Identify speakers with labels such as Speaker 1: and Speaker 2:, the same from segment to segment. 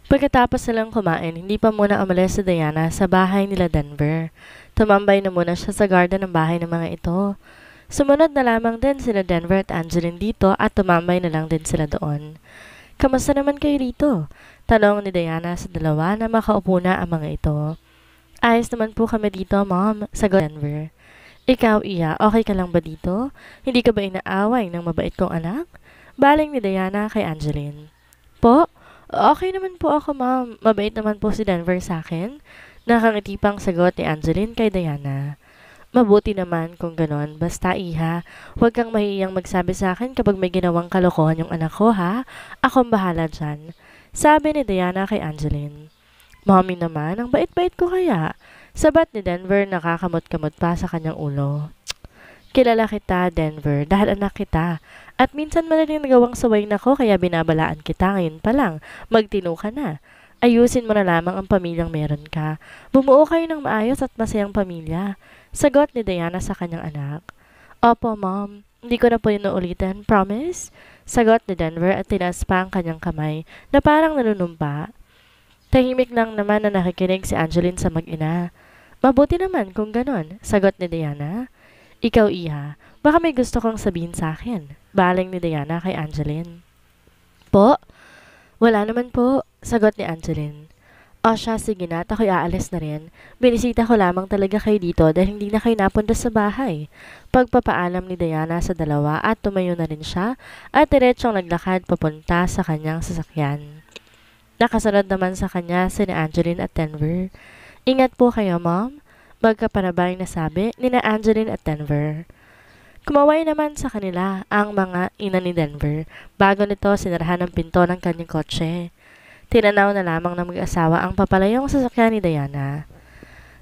Speaker 1: Pagkatapos nilang kumain, hindi pa muna umalis si Diana sa bahay nila Denver. Tumambay na muna siya sa garden ng bahay ng mga ito. Sumunod na lamang din sila Denver at Angeline dito at tumambay na lang din sila doon. Kamusta naman kayo rito? Tanong ni Diana sa dalawa na makaupo na ang mga ito. Ayos naman po kami dito, Mom, sagot Denver. Ikaw, Iya, okay ka lang ba dito? Hindi ka ba inaaway ng mabait kong anak? Baling ni Diana kay Angeline. Po? Okay naman po ako, Ma'am. Mabait naman po si Denver sa akin. Nakangiti pang sagot ni Angeline kay Diana. Mabuti naman kung ganon. Basta, Iha, huwag kang mahiyang magsabi sa akin kapag may ginawang kalokohan yung anak ko, ha? Akong bahala dyan. Sabi ni Diana kay Angeline. Mommy naman, ang bait-bait ko kaya. Sabat ni Denver nakakamot-kamot pa sa kanyang ulo. Kilala kita, Denver, dahil anak kita. At minsan man rin nagawang saway na ko kaya binabalaan kita ngayon pa lang. Magtino ka na. Ayusin mo na lamang ang pamilyang meron ka. Bumuo kayo ng maayos at masayang pamilya. Sagot ni Diana sa kanyang anak. Opo, Mom. Hindi ko na po yun uulitin. Promise? Sagot ni Denver at tinaas pa ang kanyang kamay na parang nanunumpa. Tahimik lang naman na nakikinig si Angeline sa mag-ina. Mabuti naman kung ganon. Sagot ni Diana. Ikaw, Iha, baka may gusto kong sabihin sa akin. Baling ni Diana kay Angeline. Po? Wala naman po, sagot ni Angeline. O siya, sige na, at ako'y aalis na rin. Binisita ko lamang talaga kayo dito dahil hindi na kayo napunta sa bahay. Pagpapaalam ni Diana sa dalawa at tumayo na rin siya at diretsong naglakad papunta sa kanyang sasakyan. Nakasunod naman sa kanya si Angeline at Denver. Ingat po kayo, Mom. Magkapanabay na sabi ni Angeline at Denver. Kumaway naman sa kanila ang mga ina ni Denver bago nito sinarahan ang pinto ng kanyang kotse. Tinanaw na lamang ng mag-asawa ang papalayong sasakyan ni Diana.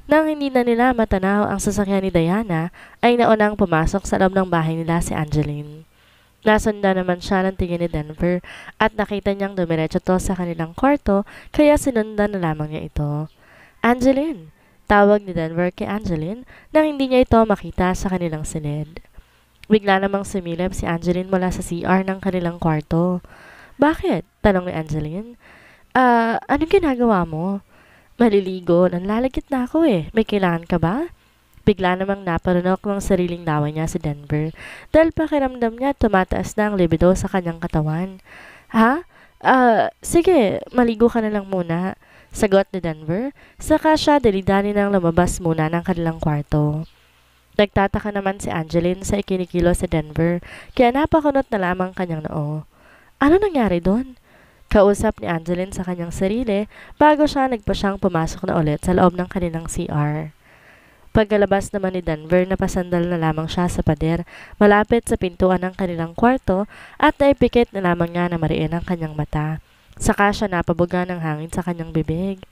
Speaker 1: Nang hindi na nila matanaw ang sasakyan ni Diana, ay naunang pumasok sa loob ng bahay nila si Angeline. Nasunda naman siya ng tingin ni Denver at nakita niyang dumiretso to sa kanilang kwarto kaya sinundan na lamang niya ito. Angeline! Tawag ni Denver kay Angeline nang hindi niya ito makita sa kanilang silid. Bigla namang sumilip si Angeline mula sa CR ng kanilang kwarto. Bakit? Tanong ni Angeline. Anong ginagawa mo? Maliligo, nanlalagit na ako eh. May kailangan ka ba? Bigla namang naparunok ng sariling lawa niya si Denver dahil pakiramdam niya tumataas na ang libido sa kanyang katawan. Ha? Sige, maligo ka na lang muna. Sagot ni Denver, saka siya dalidani nang lumabas muna ng kanilang kwarto. Nagtataka naman si Angeline sa ikinikilo sa Denver, kaya napakunot na lamang kanyang noo. Ano nangyari doon? Kausap ni Angeline sa kanyang sarili bago siya nagpasyang pumasok na ulit sa loob ng kanilang CR. Pagkalabas naman ni Denver, napasandal na lamang siya sa pader malapit sa pintuan ng kanilang kwarto at naipikit na lamang niya na mariin ang kanyang mata. Saka siya napabuga ng hangin sa kanyang bibig.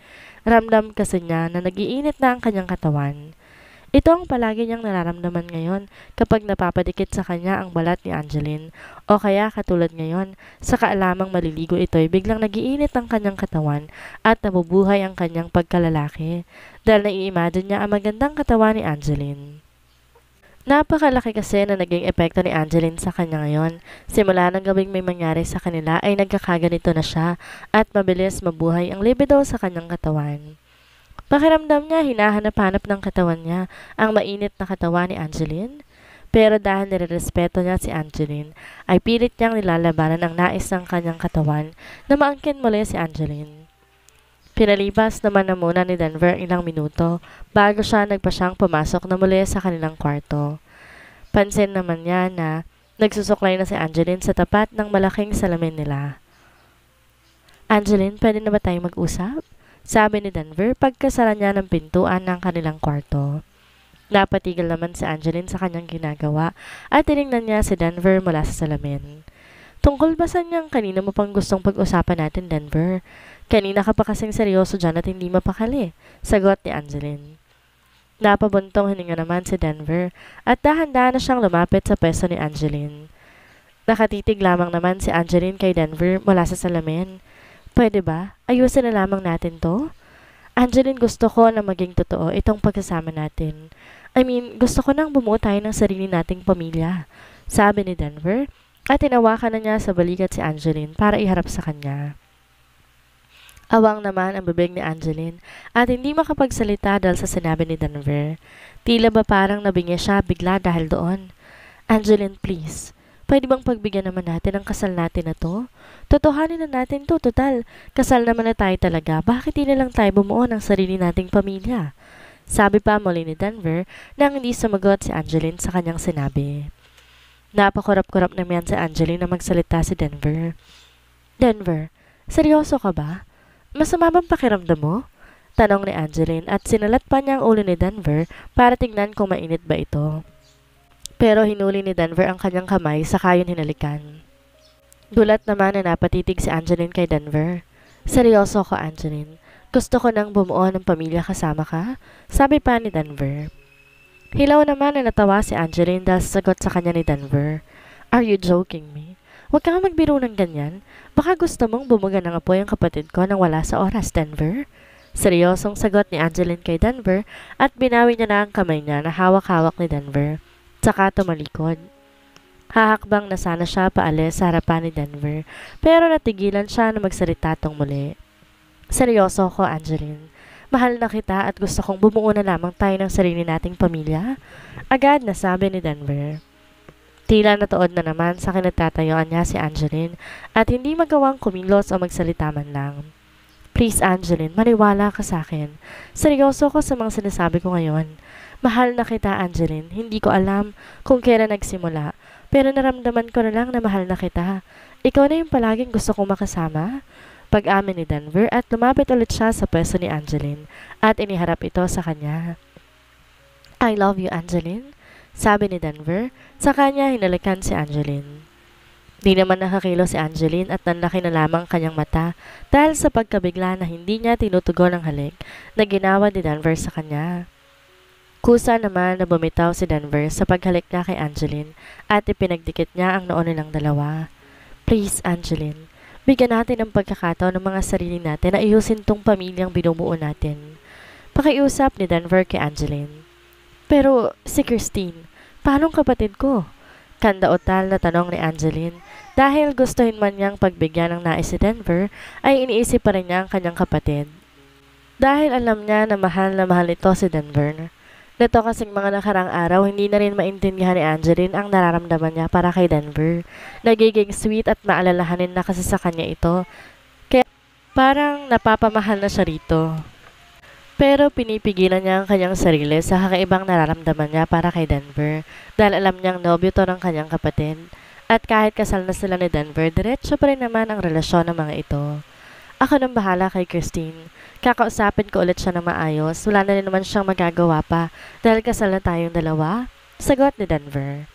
Speaker 1: Ramdam kasi niya na nagiinit na ang kanyang katawan. Ito ang palagi niyang nararamdaman ngayon kapag napapadikit sa kanya ang balat ni Angeline. O kaya katulad ngayon, sa kaalamang maliligo ito'y biglang nagiinit ang kanyang katawan at nabubuhay ang kanyang pagkalalaki. Dahil nai-imagine niya ang magandang katawan ni Angeline. Napakalaki kasi na naging epekto ni Angeline sa kanya ngayon. Simula ng gawing may mangyari sa kanila ay nagkakaganito na siya at mabilis mabuhay ang libido sa kanyang katawan. Pakiramdam niya hinahanap-hanap ng katawan niya ang mainit na katawan ni Angeline. Pero dahil nirerespeto niya si Angeline, ay pilit niyang nilalabanan ang nais ng kanyang katawan na maangkin muli si Angeline. Pinalibas naman na muna ni Denver ilang minuto bago siya nagpasyang pumasok na muli sa kanilang kwarto. Pansin naman niya na nagsusuklay na si Angeline sa tapat ng malaking salamin nila. Angeline, pwede na ba tayong mag-usap? Sabi ni Denver pagkasara niya ng pintuan ng kanilang kwarto. Napatigil naman si Angeline sa kanyang ginagawa at tinignan niya si Denver mula sa salamin. Tungkol ba sa niyang kanina mo pang gustong pag-usapan natin, Denver? Kanina ka pa kasing seryoso dyan at hindi mapakali, sagot ni Angeline. Napabuntong hininga naman si Denver at dahan-dahan na siyang lumapit sa pwesto ni Angeline. Nakatitig lamang naman si Angeline kay Denver mula sa salamin. Pwede ba? Ayusin na lamang natin to? Angeline, gusto ko na maging totoo itong pagsasama natin. Gusto ko nang bumuo tayo ng sarili nating pamilya, sabi ni Denver at tinawakan na niya sa balikat si Angeline para iharap sa kanya. Awang naman ang bibig ni Angeline at hindi makapagsalita dahil sa sinabi ni Denver. Tila ba parang nabingi siya bigla dahil doon. Angeline, please. Pwede bang pagbigyan naman natin ang kasal natin na to? Totohanin na natin to, total. Kasal naman na tayo talaga. Bakit di na lang tayo bumuo ng sarili nating pamilya? Sabi pa muli ni Denver nang hindi sumagot si Angeline sa kanyang sinabi. Napakurap-kurap naman si Angeline na magsalita si Denver. Denver, seryoso ka ba? Masama bang pakiramdam mo? Tanong ni Angeline at sinalat pa niya ang ulo ni Denver para tignan kung mainit ba ito. Pero hinuli ni Denver ang kanyang kamay saka yun hinalikan. Gulat naman na napatitig si Angeline kay Denver. Seryoso ko, Angeline. Gusto ko nang bumuo ng pamilya kasama ka? Sabi pa ni Denver. Hilaw naman na natawa si Angeline dahil sagot sa kanya ni Denver. Are you joking me? Huwag kang magbiro ng ganyan. Baka gusto mong bumuga ng apoy ang kapatid ko nang wala sa oras, Denver. Seryosong sagot ni Angeline kay Denver at binawi niya na ang kamay niya na hawak-hawak ni Denver. Tsaka tumalikod. Hahakbang na sana siya paalis sa harapan ni Denver pero natigilan siya na magsalita tong muli. Seryoso ko, Angeline. Mahal na kita at gusto kong bumuo na lamang tayo ng sarili nating pamilya. Agad na sabi ni Denver. Tila natuod na naman sa kinatatayuan niya si Angeline at hindi magawang kumilos o magsalita man lang. Please, Angeline, maniwala ka sa akin. Seryoso ko sa mga sinasabi ko ngayon. Mahal na kita, Angeline. Hindi ko alam kung kailan nagsimula, pero naramdaman ko na lang na mahal na kita. Ikaw na yung palaging gusto kong makasama. Pag-amin ni Denver at lumapit ulit siya sa pwesto ni Angeline at iniharap ito sa kanya. I love you, Angeline. Sabi ni Denver, sa kanya hinalikan si Angeline. Di naman nakakilo si Angeline at nanlaki na lamang kanyang mata dahil sa pagkabigla na hindi niya tinutugon ang halik na ginawa ni Denver sa kanya. Kusa naman na bumitaw si Denver sa paghalik niya kay Angeline at ipinagdikit niya ang noo nilang dalawa. Please, Angeline, bigyan natin ng pagkakataon ng mga sarili natin na ayusin tong pamilyang binubuo natin. Pakiusap ni Denver kay Angeline. Pero si Christine, paanong kapatid ko? Kanda-otal na tanong ni Angeline. Dahil gustuhin man niyang pagbigyan ng nais si Denver, ay iniisip pa rin niya ang kanyang kapatid. Dahil alam niya na mahal ito si Denver. Nito kasing mga nakarang araw, hindi na rin maintindihan ni Angeline ang nararamdaman niya para kay Denver. Nagiging sweet at maalalahanin na kasi sa kanya ito. Kaya parang napapamahal na siya rito. Pero pinipigilan niya ang kanyang sarili sa kakaibang nararamdaman niya para kay Denver dahil alam niyang nobyo to ng kanyang kapatid. At kahit kasal na sila ni Denver, diretso pa rin naman ang relasyon ng mga ito. Ako nang bahala kay Christine. Kakausapin ko ulit siya ng maayos. Wala na rin naman siyang magagawa pa dahil kasal na tayong dalawa. Sagot ni Denver.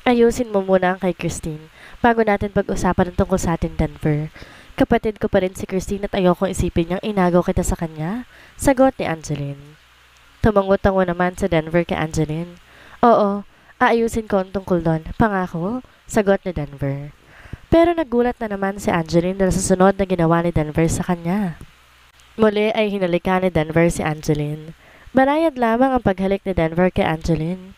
Speaker 1: Ayusin mo muna ang kay Christine bago natin pag-usapan ng tungkol sa atin, Denver. Kapatid ko pa rin si Christine at ayokong isipin niyang inagaw kita sa kanya. Sagot ni Angeline. Tumango-tango naman sa Denver kay Angeline. Oo, aayusin ko ang tungkol doon. Pangako, sagot ni Denver. Pero nagulat na naman si Angeline dahil sa sunod na ginawa ni Denver sa kanya. Muli ay hinalikan ni Denver si Angeline. Banayad lamang ang paghalik ni Denver kay Angeline.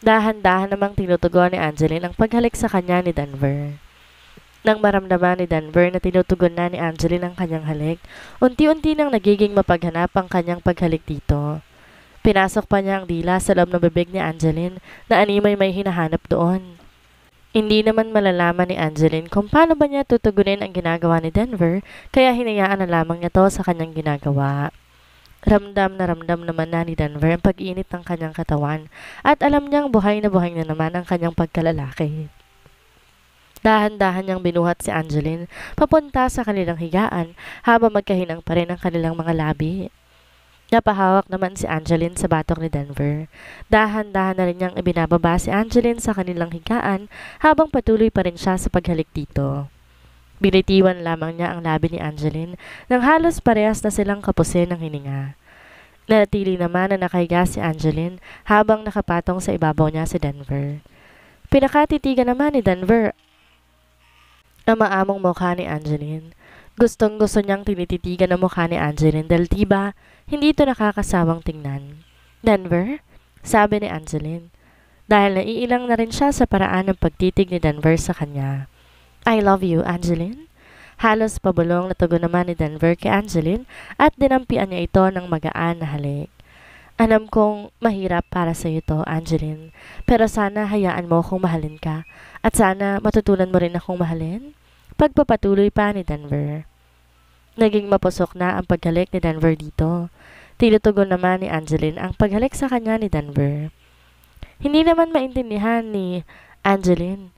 Speaker 1: Dahan-dahan namang tinutugon ni Angeline ang paghalik sa kanya ni Denver. Nang maramdaman ni Denver na tinutugon na ni Angeline ang kanyang halik, unti-unti nang nagiging mapaghanap ang kanyang paghalik dito. Pinasok pa niya ang dila sa loob ng bibig ni Angeline na animay may hinahanap doon. Hindi naman malalaman ni Angeline kung paano ba niya tutugunin ang ginagawa ni Denver, kaya hinayaan na lamang niya to sa kanyang ginagawa. Ramdam naman na ni Denver ang pag-init ng kanyang katawan at alam niyang buhay na naman ang kanyang pagkalalaki. Dahan-dahan niyang binuhat si Angeline papunta sa kanilang higaan habang magkahinang pa rin ang kanilang mga labi. Napahawak naman si Angeline sa batok ni Denver. Dahan-dahan na rin niyang ibinababa si Angeline sa kanilang higaan habang patuloy pa rin siya sa paghalik dito. Binitiwan lamang niya ang labi ni Angeline nang halos parehas na silang kapusin ng hininga. Nanatili naman na nakahiga si Angeline habang nakapatong sa ibabaw niya si Denver. Pinakatitigan naman ni Denver ang maamong mukha ni Angeline. Gustong-gusto niyang tinititigan ang mukha ni Angeline dahil diba, hindi ito nakakasawang tingnan. Denver? Sabi ni Angeline. Dahil naiilang na rin siya sa paraan ng pagtitig ni Denver sa kanya. I love you, Angeline. Halos pabulong na tugon naman ni Denver kay Angeline at dinampian niya ito ng magaan na halik. Alam kong mahirap para sa iyo to, Angeline, pero sana hayaan mo akong mahalin ka at sana matutunan mo rin akong mahalin. Pagpapatuloy pa ni Denver. Naging mapusok na ang paghalik ni Denver dito. Tinutugon naman ni Angeline ang paghalik sa kanya ni Denver. Hindi naman maintindihan ni Angeline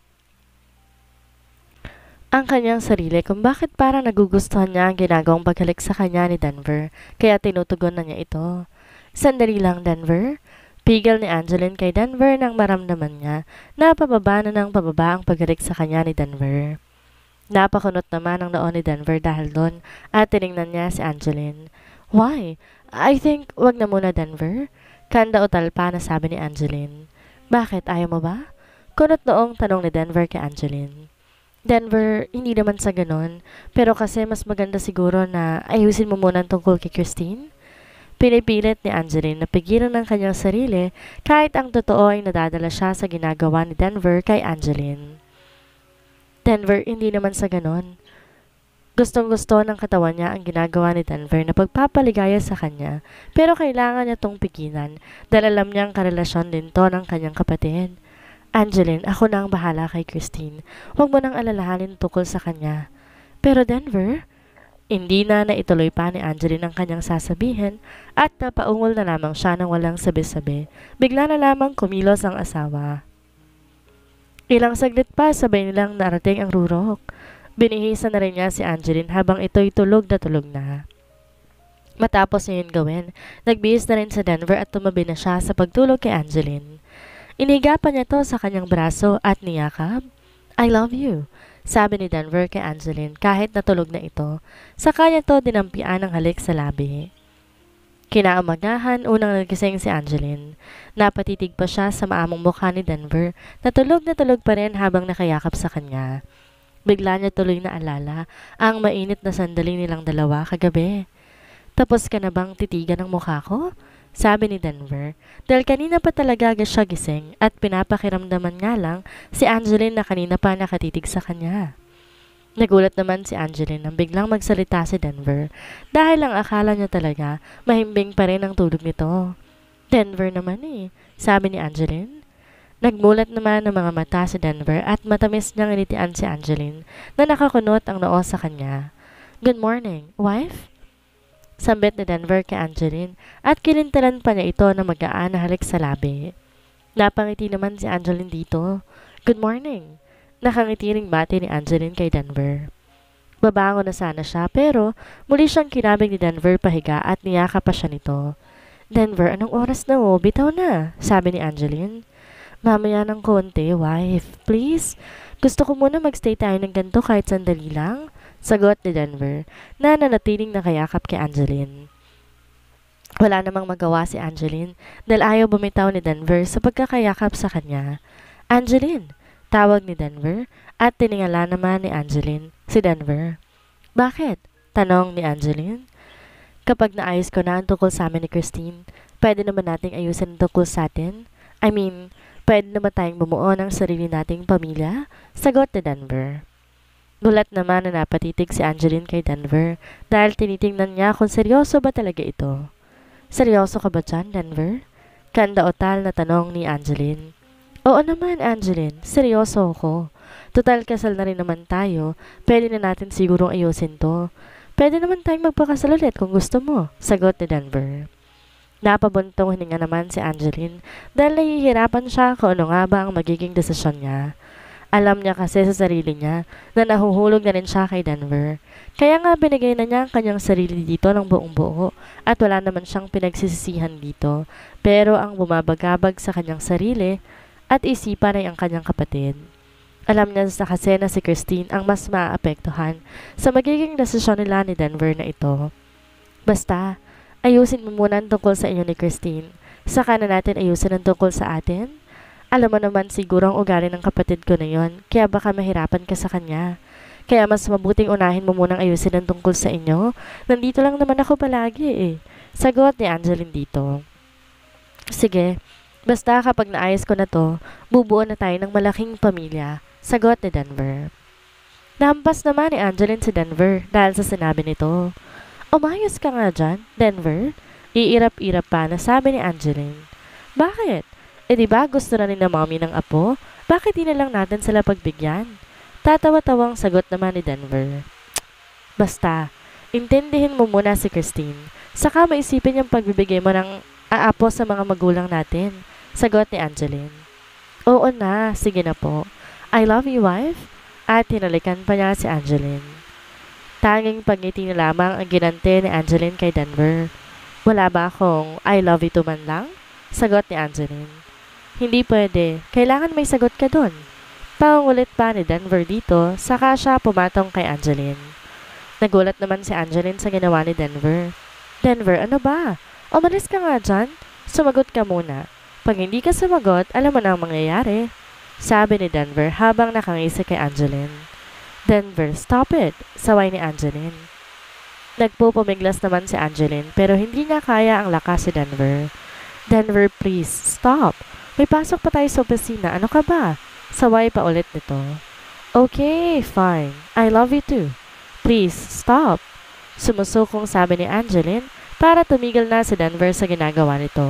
Speaker 1: ang kanyang sarili kung bakit parang nagugustuhan niya ang ginagawang paghalik sa kanya ni Denver, kaya tinutugon na niya ito. Sandali lang, Denver. Pigil ni Angeline kay Denver nang maramdaman niya na pababa na ng pababa ang paghalik sa kanya ni Denver. Napakunot naman ang noon ni Denver dahil doon at tiningnan niya si Angeline. Why? I think wag na muna, Denver. Kanda o talpa na sabi ni Angeline. Bakit? Ayaw mo ba? Kunot noong tanong ni Denver kay Angeline. Denver, hindi naman sa ganon, pero kasi mas maganda siguro na ayusin mo muna tungkol kay Christine. Pinipilit ni Angeline na pigilan ng kanyang sarili kahit ang totoo ay nadadala siya sa ginagawa ni Denver kay Angeline. Denver, hindi naman sa ganon. Gustong-gusto ng katawan niya ang ginagawa ni Denver na pagpapaligaya sa kanya, pero kailangan niya tong pigilan dahil alam niyang karelasyon din to ng kanyang kapatid. Angeline, ako na ang bahala kay Christine. Huwag mo nang alalahanin tungkol sa kanya. Pero Denver, hindi na naituloy pa ni Angeline ang kanyang sasabihin at napaungol na lamang siya ng walang sabi-sabi. Bigla na lamang kumilos ang asawa. Ilang saglit pa sabay nilang narating ang rurok. Binihisan na rin niya si Angeline habang ito'y tulog na. Matapos niya yun gawin, nagbihis na rin sa Denver at tumabi na siya sa pagtulog kay Angeline. Inigapan niya to sa kanyang braso at niyakap. I love you, sabi ni Denver kay Angeline kahit natulog na ito. Sa kanya to dinampian ang halik sa labi. Kinaumagahan, unang nagising si Angeline. Napatitig pa siya sa maamong mukha ni Denver na tulog pa rin habang nakayakap sa kanya. Bigla niya tuloy na alala ang mainit na sandali nilang dalawa kagabi. Tapos ka na bang titigan ng mukha ko? Sabi ni Denver, dahil kanina pa talaga siya gising at pinapakiramdaman nga lang si Angeline na kanina pa nakatitig sa kanya. Nagulat naman si Angeline nang biglang magsalita si Denver dahil ang akala niya talaga mahimbing pa rin ang tulog nito. Denver naman sabi ni Angeline. Nagmulat naman ng mga mata si Denver at matamis niyang initian si Angeline na nakakunot ang noo sa kanya. Good morning, wife? Sambit ni Denver kay Angeline at kilintalan pa niya ito na magaan na halik sa labi. Napangiti naman si Angeline dito. Good morning. Nakangiti ring bati ni Angeline kay Denver. Babangon na sana siya pero muli siyang kinabig ni Denver pahiga at niyaka pa siya nito. Denver, anong oras na mo? Bitaw na, sabi ni Angeline. Mamaya ng konti, wife. Please? Gusto ko muna magstay tayo ng ganito kahit sandali lang. Sagot ni Denver na nanatiling nakayakap kay Angeline. Wala namang magawa si Angeline dahil ayaw bumitaw ni Denver sa pagkakayakap sa kanya. Angeline, tawag ni Denver at tiningala naman ni Angeline si Denver. Bakit? Tanong ni Angeline. Kapag naayos ko na ang tungkol sa amin ni Christine, pwede naman nating ayusin ang tungkol sa atin? Pwede naman tayong bumuo ng sarili nating pamilya? Sagot ni Denver. Gulat naman na napatitig si Angeline kay Denver dahil tinitingnan niya kung seryoso ba talaga ito. Seryoso ka ba dyan, Denver? Kanda-otal na tanong ni Angeline. Oo naman, Angeline. Seryoso ako. Total kasal na rin naman tayo. Pwede na natin sigurong ayusin to. Pwede naman tayong magpakasal ulit kung gusto mo, sagot ni Denver. Napabuntong hininga naman si Angeline dahil nahihirapan siya kung ano nga ba ang magiging desisyon niya. Alam niya kasi sa sarili niya na nahuhulog na rin siya kay Denver. Kaya nga binigay na niya ang kanyang sarili dito ng buong buo at wala naman siyang pinagsisisihan dito. Pero ang bumabagabag sa kanyang sarili at isipan ay ang kanyang kapatid. Alam niya sa kasi na si Christine ang mas maaapektuhan sa magiging desisyon nila ni Denver na ito. Basta, ayusin mo muna ang tungkol sa inyo ni Christine. Saka na natin ayusin ang tungkol sa atin. Alam mo naman siguro ang ugali ng kapatid ko na yon, kaya baka mahirapan ka sa kanya. Kaya mas mabuting unahin mo munang ayusin ang tungkol sa inyo. Nandito lang naman ako palagi Sagot ni Angeline dito. Sige, basta kapag naayos ko na to, bubuo na tayo ng malaking pamilya. Sagot ni Denver. Nahampas naman ni Angeline si Denver dahil sa sinabi nito. Umayos ka nga dyan, Denver. Iirap-irap pa na sabi ni Angeline. Bakit? E di ba gusto na rin ng mommy ng apo? Bakit di na lang natin sila pagbigyan? Tatawa-tawang sagot naman ni Denver. Basta, intindihin mo muna si Christine. Saka maisipin yung pagbibigay mo ng aapo sa mga magulang natin. Sagot ni Angeline. Oo na, sige na po. I love you, wife. At hinalikan pa niya si Angeline. Tanging pagngiti na lamang ang ginante ni Angeline kay Denver. Wala ba akong I love you too man lang? Sagot ni Angeline. Hindi pwede, kailangan may sagot ka dun. Pangulit pa ni Denver dito, saka siya pumatong kay Angeline. Nagulat naman si Angeline sa ginawa ni Denver. Denver, ano ba? Umalis ka nga dyan. Sumagot ka muna. Pag hindi ka sumagot, alam mo na ang mangyayari. Sabi ni Denver habang nakangisi kay Angeline. Denver, stop it! Saway ni Angeline. Nagpupumiglas naman si Angeline pero hindi niya kaya ang lakas si Denver. Denver, please, stop! May pasok pa tayo sa opisina. Ano ka ba? Saway pa ulit nito. Okay, fine. I love you too. Please, stop! Sumusukong sabi ni Angeline para tumigil na si Denver sa ginagawa nito.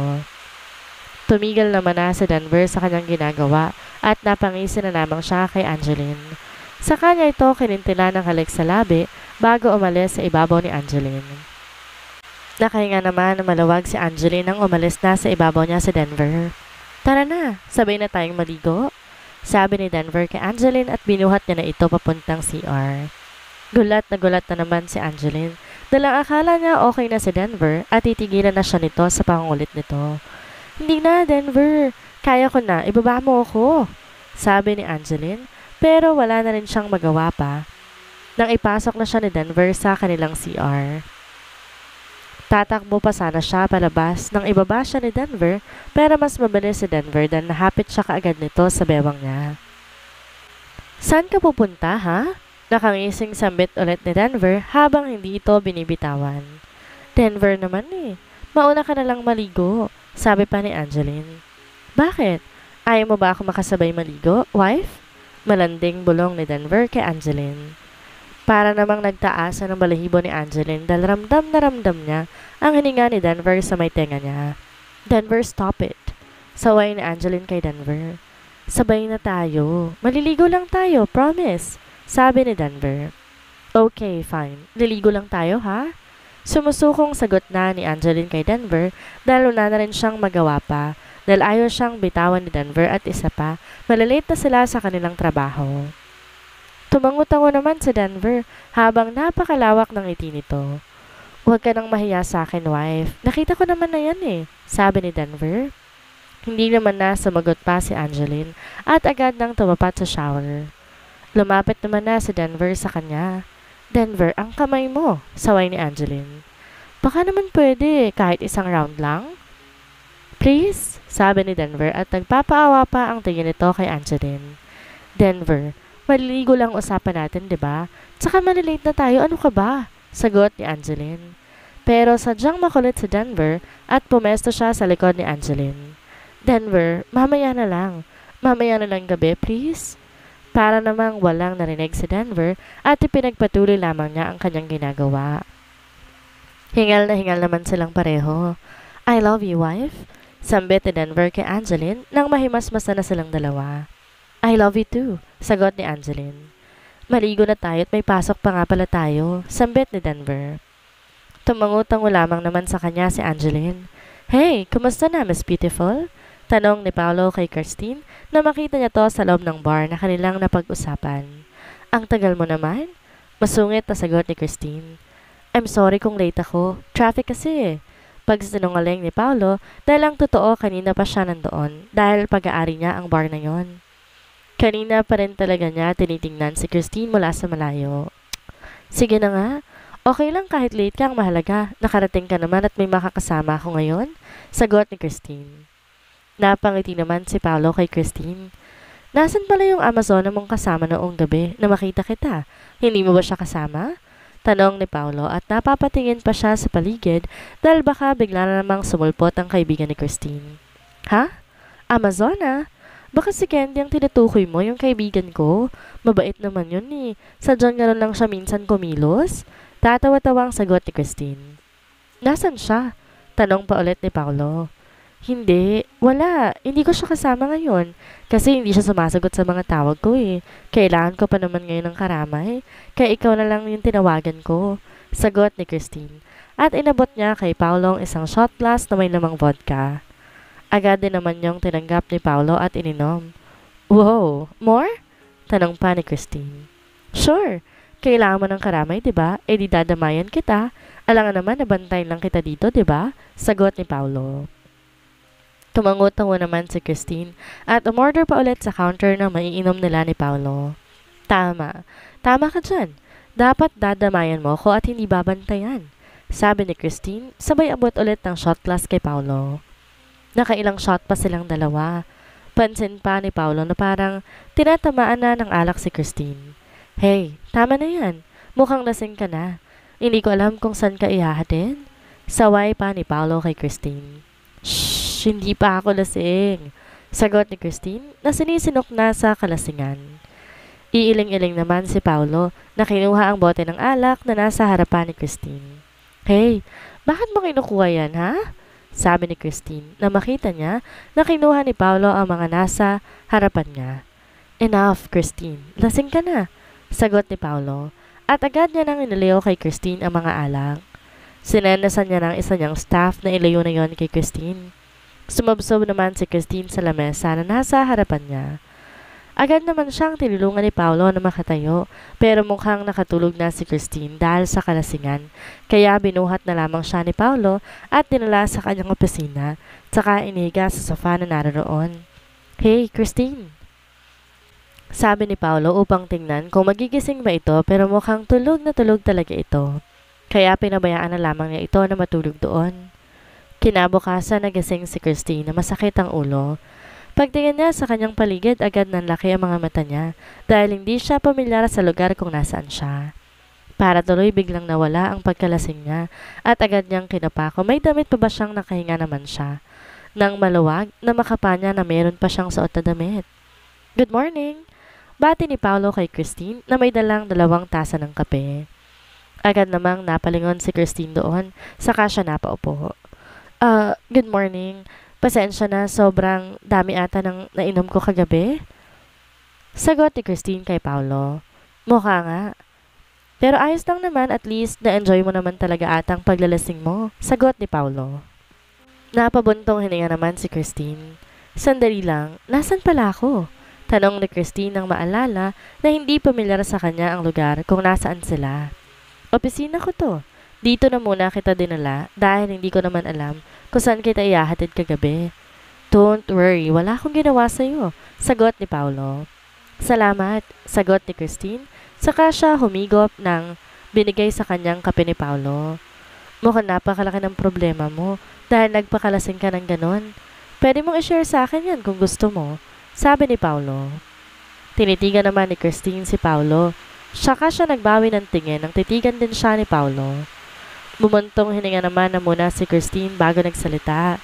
Speaker 1: Tumigil naman na si Denver sa kanyang ginagawa at napangisi na lamang siya kay Angeline. Sa kanya ito kinintila ng halik sa labi bago umalis sa ibabaw ni Angeline. Nakahinga naman na malawag si Angeline nang umalis na sa ibabaw niya si Denver. Tara na, sabay na tayong maligo. Sabi ni Denver kay Angeline at binuhat niya na ito papuntang CR. Gulat na naman si Angeline. Dalang akala niya okay na si Denver at titigilan na siya nito sa pangulit nito. Hindi na, Denver. Kaya ko na, ibaba mo ako. Sabi ni Angeline, pero wala na rin siyang magawa pa. Nang ipasok na siya ni Denver sa kanilang CR. Tatakbo pa sana siya palabas nang ibaba siya ni Denver pero mas mabilis si Denver dahil nahapit siya kaagad nito sa bewang niya. Saan ka pupunta, ha? Nakangising sambit ulit ni Denver habang hindi ito binibitawan. Denver naman eh. Mauna ka na lang maligo, sabi pa ni Angeline. Bakit? Ayaw mo ba ako makasabay maligo, wife? Malanding bulong ni Denver kay Angeline. Para namang nagtaasa ng balahibo ni Angeline dahil ramdam na ramdam niya ang hininga ni Denver sa may tenga niya. Denver, stop it. Saway ni Angeline kay Denver. Sabay na tayo. Maliligo lang tayo, promise. Sabi ni Denver. Okay, fine. Liligo lang tayo, ha? Sumusukong sagot na ni Angeline kay Denver dahil wala na rin siyang magawa pa dahil ayaw siyang bitawan ni Denver at isa pa, malalate na sila sa kanilang trabaho. Tumango-tango naman si Denver habang napakalawak ng ngiti nito. Huwag ka nang mahiya sa akin, wife. Nakita ko naman na yan eh, sabi ni Denver. Hindi naman na sumagot pa si Angeline at agad nang tumapat sa shower. Lumapit naman na si Denver sa kanya. Denver, ang kamay mo, saway ni Angeline. Baka naman pwede, kahit isang round lang. Please, sabi ni Denver at nagpapaawa pa ang tingin nito kay Angeline. Denver, maliligo lang usapan natin, di ba? Tsaka malilate na tayo, ano ka ba? Sagot ni Angeline. Pero sadyang makulit si Denver at pumesto siya sa likod ni Angeline. Denver, mamaya na lang. Mamaya na lang gabi, please. Para namang walang narinig si Denver at ipinagpatuloy lamang niya ang kanyang ginagawa. Hingal na hingal naman silang pareho. I love you, wife. Sambit ni Denver kay Angeline nang mahimasmasa na silang dalawa. I love you too, sagot ni Angeline. Maligo na tayo at may pasok pa nga pala tayo, sambit ni Denver. Tumango-tango lamang naman sa kanya si Angeline. Hey, kumusta na, Miss Beautiful? Tanong ni Paolo kay Christine na makita niya to sa loob ng bar na kanilang napag-usapan. Ang tagal mo naman? Masungit na sagot ni Christine. I'm sorry kung late ako. Traffic kasi. Pagsinungaling ni Paolo dahil ang totoo kanina pa siya nandoon dahil pag-aari niya ang bar na yon. Kanina pa rin talaga niya tinitingnan si Christine mula sa malayo. Sige na nga. Okay lang kahit late ka, ang mahalaga. Nakarating ka naman at may makakasama ako ngayon? Sagot ni Christine. Napangiti naman si Paolo kay Christine. Nasaan pala yung Amazona mong kasama noong gabi na makita kita? Hindi mo ba siya kasama? Tanong ni Paolo at napapatingin pa siya sa paligid dahil baka bigla na namang sumulpot ang kaibigan ni Christine. Ha? Amazona? Baka si Candy ang tinutukoy mo, yung kaibigan ko. Mabait naman yun eh. Sadyang gano'n lang siya minsan kumilos. Tatawa-tawa ang sagot ni Christine. Nasaan siya? Tanong pa ulit ni Paolo. Hindi, wala. Hindi ko siya kasama ngayon. Kasi hindi siya sumasagot sa mga tawag ko eh. Kailangan ko pa naman ngayon ng karamay. Kaya ikaw na lang yung tinawagan ko. Sagot ni Christine. At inabot niya kay Paolo ang isang shot glass na may lamang vodka. Agad din naman niyang tinanggap ni Paolo at ininom. Wow, more? Tanong pa ni Christine. Sure, kailangan mo ng karamay, diba? Eh di dadamayan kita. Alangan naman, nabantayan lang kita dito, diba? Sagot ni Paolo. Tumangot-tango naman si Christine at umorder pa ulit sa counter na maiinom nila ni Paolo. Tama. Tama ka dyan. Dapat dadamayan mo ko at hindi babantayan. Sabi ni Christine, sabay abot ulit ng shot glass kay Paolo. Nakailang shot pa silang dalawa. Pansin pa ni Paolo na parang tinatamaan na ng alak si Christine. Hey, tama na yan. Mukhang lasing ka na. Hindi ko alam kung saan ka ihahatid. Saway pa ni Paolo kay Christine. Shh, hindi pa ako lasing. Sagot ni Christine na sinisinok na sa kalasingan. Iiling-iling naman si Paolo na kinuha ang bote ng alak na nasa harapan ni Christine. Hey, bakit mo kinukuha yan, ha? Sabi ni Christine na makita niya na kinuha ni Paolo ang mga nasa harapan niya. Enough, Christine. Lasing ka na. Sagot ni Paolo. At agad niya nang iniliyo kay Christine ang mga alak. Sinenasan niya ng isa niyang staff na ilayo na yon kay Christine. Sumabsob naman si Christine sa lamesa na nasa harapan niya. Agad naman siyang tinulungan ni Paolo na makatayo, pero mukhang nakatulog na si Christine dahil sa kalasingan. Kaya binuhat na lamang siya ni Paolo at dinala sa kanyang opisina, tsaka inihiga sa sofa na naroon. Hey, Christine! Sabi ni Paolo upang tingnan kung magigising ba ito, pero mukhang tulog na tulog talaga ito. Kaya pinabayaan na lamang niya ito na matulog doon. Kinabukasan nagising si Christine na masakit ang ulo. Pagtingin niya sa kanyang paligid, agad nanlaki ang mga mata niya dahil hindi siya pamilyar sa lugar kung nasaan siya. Para tuloy biglang nawala ang pagkalasing niya at agad niyang kinapa kung may damit pa ba siyang nakahinga naman siya. Nang maluwag na makapanya na meron pa siyang suot na damit. Good morning! Bati ni Paolo kay Christine na may dalang 2 tasa ng kape. Agad namang napalingon si Christine doon, saka siya napaupo. Good morning. Pasensya na, sobrang dami ata ng nainom ko kagabi. Sagot ni Christine kay Paolo. Mukha nga. Pero ayos lang naman, at least na-enjoy mo naman talaga atang paglalasing mo. Sagot ni Paolo. Napabuntong hininga naman si Christine. Sandali lang, nasan pala ako? Tanong ni Christine nang maalala na hindi pamilyar sa kanya ang lugar kung nasaan sila. Opisina ko to. Dito na muna kita dinala dahil hindi ko naman alam kung saan kita ihahatid kagabi. Don't worry, wala akong ginawa sa'yo, sagot ni Paolo. Salamat, sagot ni Christine, saka siya humigop ng binigay sa kanyang kape ni Paolo. Mukhang napakalaki ng problema mo dahil nagpakalasing ka ng ganon. Pwede mong i-share sa akin yan kung gusto mo, sabi ni Paolo. Tinitigan naman ni Christine si Paolo, saka siya nagbawi ng tingin nang titigan din siya ni Paolo. Bumuntong hininga naman na muna si Christine bago nagsalita.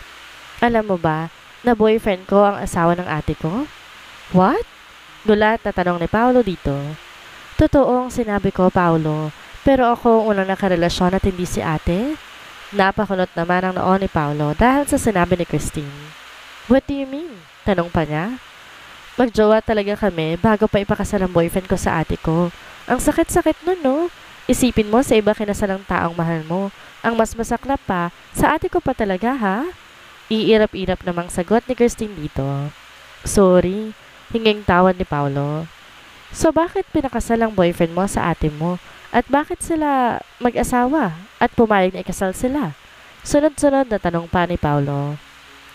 Speaker 1: Alam mo ba na boyfriend ko ang asawa ng ate ko? What? Gulat na tanong ni Paolo dito. Totoo ang sinabi ko, Paolo, pero ako unang nakarelasyon at hindi si ate. Napakunot naman ang noo ni Paolo dahil sa sinabi ni Christine. What do you mean? Tanong pa niya. Magjowa talaga kami bago pa ipakasal ang boyfriend ko sa ate ko. Ang sakit-sakit nun, no? Isipin mo sa iba kinasalang taong mahal mo. Ang mas masaklap pa, sa ate ko pa talaga, ha? Iirap-irap namang sagot ni Christine dito. Sorry, hinging tawad ni Paolo. So bakit pinakasal ang boyfriend mo sa ate mo? At bakit sila mag-asawa at pumayag na ikasal sila? Sunod-sunod na tanong pa ni Paolo.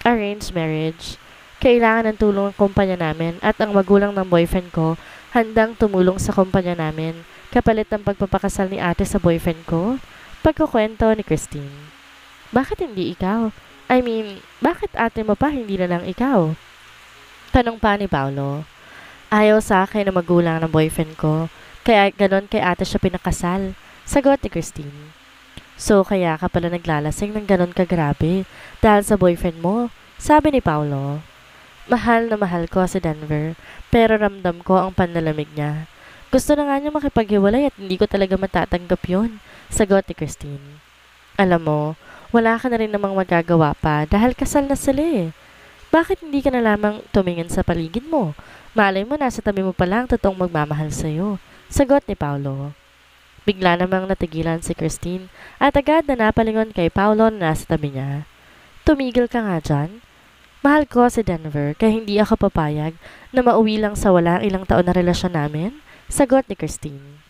Speaker 1: Arranged marriage. Kailangan ng tulong ng kumpanya namin at ang magulang ng boyfriend ko handang tumulong sa kumpanya namin kapalit ng pagpapakasal ni ate sa boyfriend ko. Pagkukwento ni Christine. Bakit hindi ikaw? I mean, bakit ate mo pa hindi na lang ikaw? Tanong pa ni Paolo. Ayaw sa akin na magulang ng boyfriend ko, kaya ganon kay ate siya pinakasal. Sagot ni Christine. So kaya ka pala naglalasing ng ganon kagrabe dahil sa boyfriend mo, sabi ni Paolo. Mahal na mahal ko si Denver, pero ramdam ko ang panlalamig niya. Gusto na nga niya makipaghiwalay at hindi ko talaga matatanggap yun, sagot ni Christine. Alam mo, wala ka na rin namang magagawa pa dahil kasal na sila eh. Bakit hindi ka na lamang tumingin sa paligid mo? Malay mo nasa tabi mo pala ang totoong magmamahal sa'yo, sagot ni Paolo. Bigla namang natigilan si Christine at agad na napalingon kay Paolo na nasa tabi niya. Tumigil ka nga dyan. Mahal ko si Denver kaya hindi ako papayag na mauwi lang sa walang ilang taon na relasyon namin, sagot ni Christine.